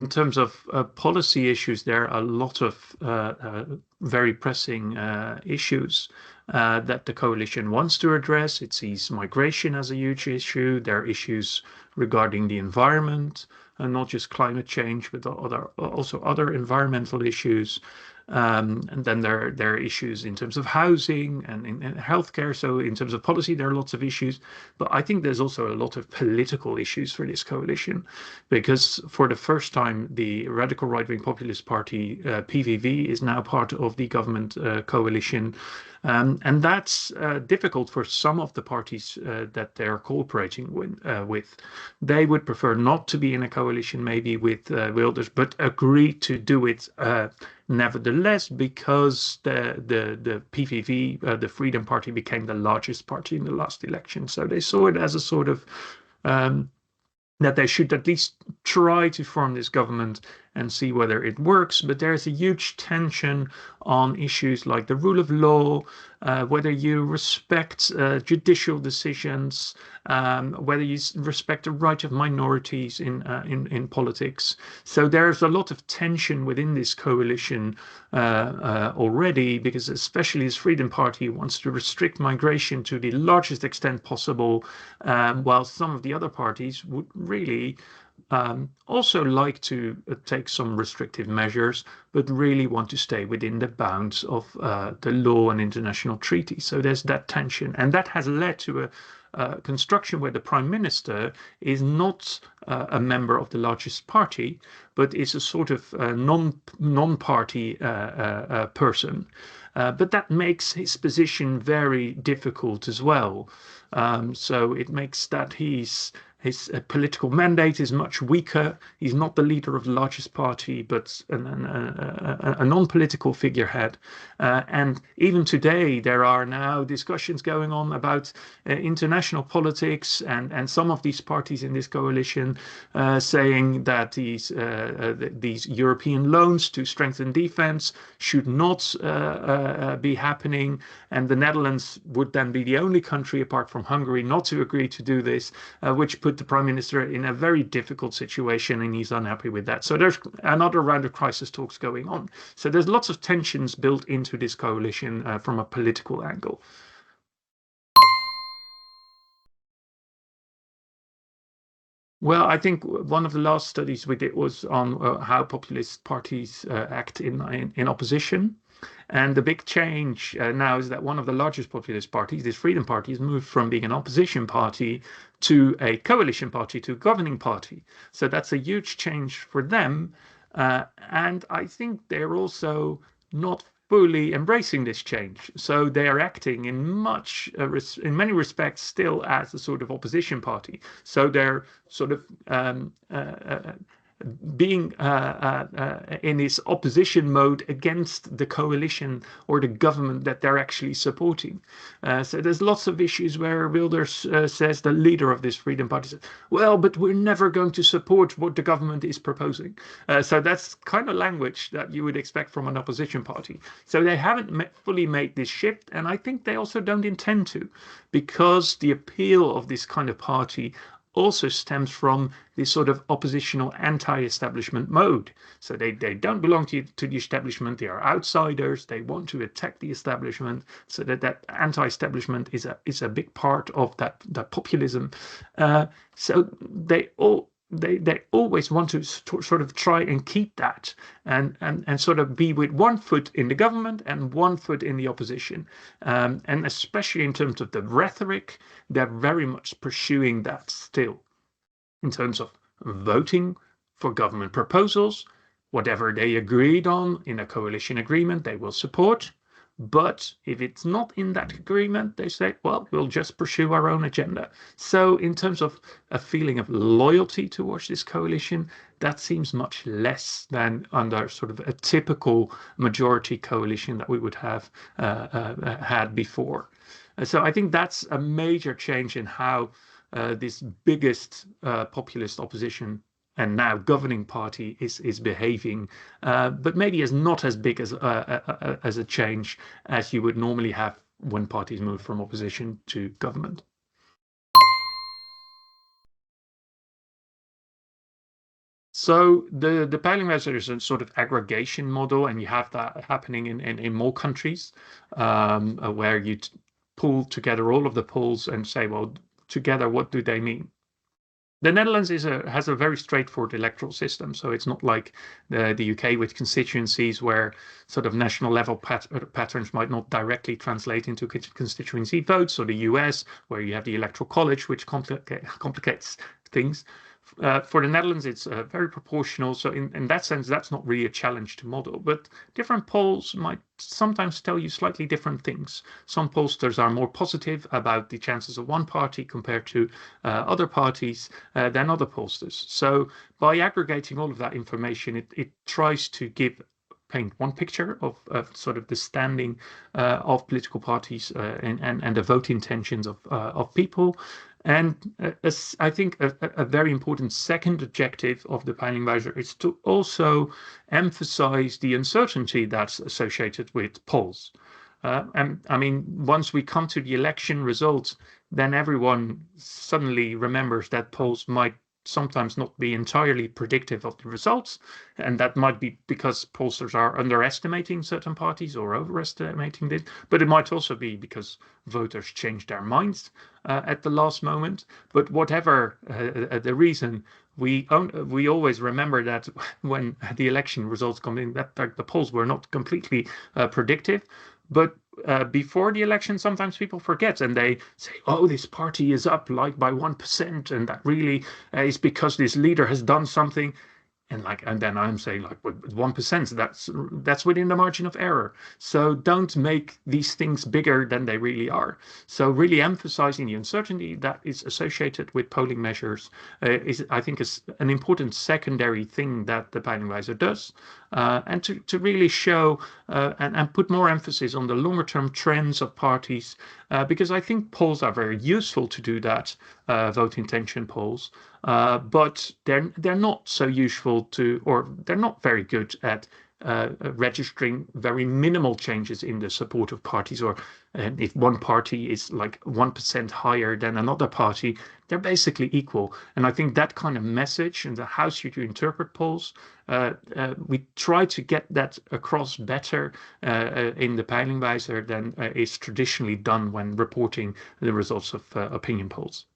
In terms of policy issues, there are a lot of very pressing issues that the coalition wants to address. It sees migration as a huge issue. There are issues regarding the environment, and not just climate change, but also other environmental issues. And then there are issues in terms of housing and in healthcare. So in terms of policy, there are lots of issues. But I think there's also a lot of political issues for this coalition, because for the first time, the radical right-wing populist party, PVV, is now part of the government coalition. And that's difficult for some of the parties that they're cooperating with. They would prefer not to be in a coalition maybe with Wilders, but agree to do it nevertheless, because the PVV, the Freedom Party, became the largest party in the last election. So they saw it as a sort of that they should at least try to form this government and see whether it works. But there's a huge tension on issues like the rule of law, whether you respect judicial decisions, whether you respect the right of minorities in politics. So there's a lot of tension within this coalition already, because especially this Freedom Party wants to restrict migration to the largest extent possible, while some of the other parties would really also like to take some restrictive measures, but really want to stay within the bounds of the law and international treaties. So there's that tension, and that has led to a construction where the prime minister is not a member of the largest party, but is a sort of non-party person. But that makes his position very difficult as well. So it makes that his political mandate is much weaker. He's not the leader of the largest party, but a non-political figurehead. And even today, there are now discussions going on about international politics, and some of these parties in this coalition saying that these European loans to strengthen defense should not be happening. And the Netherlands would then be the only country, apart from Hungary, not to agree to do this, which put the prime minister in a very difficult situation, and he's unhappy with that. So there's another round of crisis talks going on. So there's lots of tensions built into this coalition from a political angle. Well, I think one of the last studies we did was on how populist parties act in opposition. And the big change now is that one of the largest populist parties, this Freedom Party, has moved from being an opposition party to a coalition party, to a governing party. So that's a huge change for them. And I think they're also not fully embracing this change. So they are acting in many respects still as a sort of opposition party. So they're sort of being in this opposition mode against the coalition or the government that they're actually supporting. So there's lots of issues where Wilders says, the leader of this Freedom Party, says, well, but we're never going to support what the government is proposing. So that's kind of language that you would expect from an opposition party. So they haven't fully made this shift, and I think they also don't intend to, because the appeal of this kind of party also stems from this sort of oppositional anti-establishment mode. So they don't belong to the establishment. They are outsiders. They want to attack the establishment. So that anti-establishment is a big part of that populism. So they always want to sort of try and keep that and sort of be with one foot in the government and one foot in the opposition. And especially in terms of the rhetoric, they're very much pursuing that still. In terms of voting for government proposals, whatever they agreed on in a coalition agreement, they will support. But if it's not in that agreement, they say, well, we'll just pursue our own agenda. So in terms of a feeling of loyalty towards this coalition, that seems much less than under sort of a typical majority coalition that we would have had before. So I think that's a major change in how this biggest populist opposition and now governing party is behaving, but maybe is not as big as a change as you would normally have when parties move from opposition to government. So the Peilingwijzer is a sort of aggregation model, and you have that happening in more countries, where you pull together all of the polls and say, well, together, what do they mean? The Netherlands has a very straightforward electoral system, so it's not like the UK with constituencies where sort of national level patterns might not directly translate into constituency votes, or the US where you have the electoral college, which complicates things. For the Netherlands, it's very proportional. So in that sense, that's not really a challenge to model. But different polls might sometimes tell you slightly different things. Some pollsters are more positive about the chances of one party compared to other parties than other pollsters. So by aggregating all of that information, it tries to paint one picture of sort of the standing of political parties and the vote intentions of people. And I think a very important second objective of the Peilingwijzer is to also emphasize the uncertainty that's associated with polls. And I mean, once we come to the election results, then everyone suddenly remembers that polls might sometimes not be entirely predictive of the results. And that might be because pollsters are underestimating certain parties or overestimating this. But it might also be because voters change their minds at the last moment. But whatever the reason, we always remember that when the election results come in, that the polls were not completely predictive. But before the election, sometimes people forget and they say, "Oh, this party is up like by 1%, and that really is because this leader has done something." And then I'm saying, like, with 1%, that's within the margin of error. So don't make these things bigger than they really are. So really emphasizing the uncertainty that is associated with polling measures is, I think, is an important secondary thing that the Peilingwijzer does, and to really show and put more emphasis on the longer term trends of parties, because I think polls are very useful to do that, vote intention polls. But they're not so useful or they're not very good at registering very minimal changes in the support of parties, or if one party is like 1% higher than another party, they're basically equal. And I think that kind of message and how should you interpret polls, we try to get that across better in the Peilingwijzer than is traditionally done when reporting the results of opinion polls.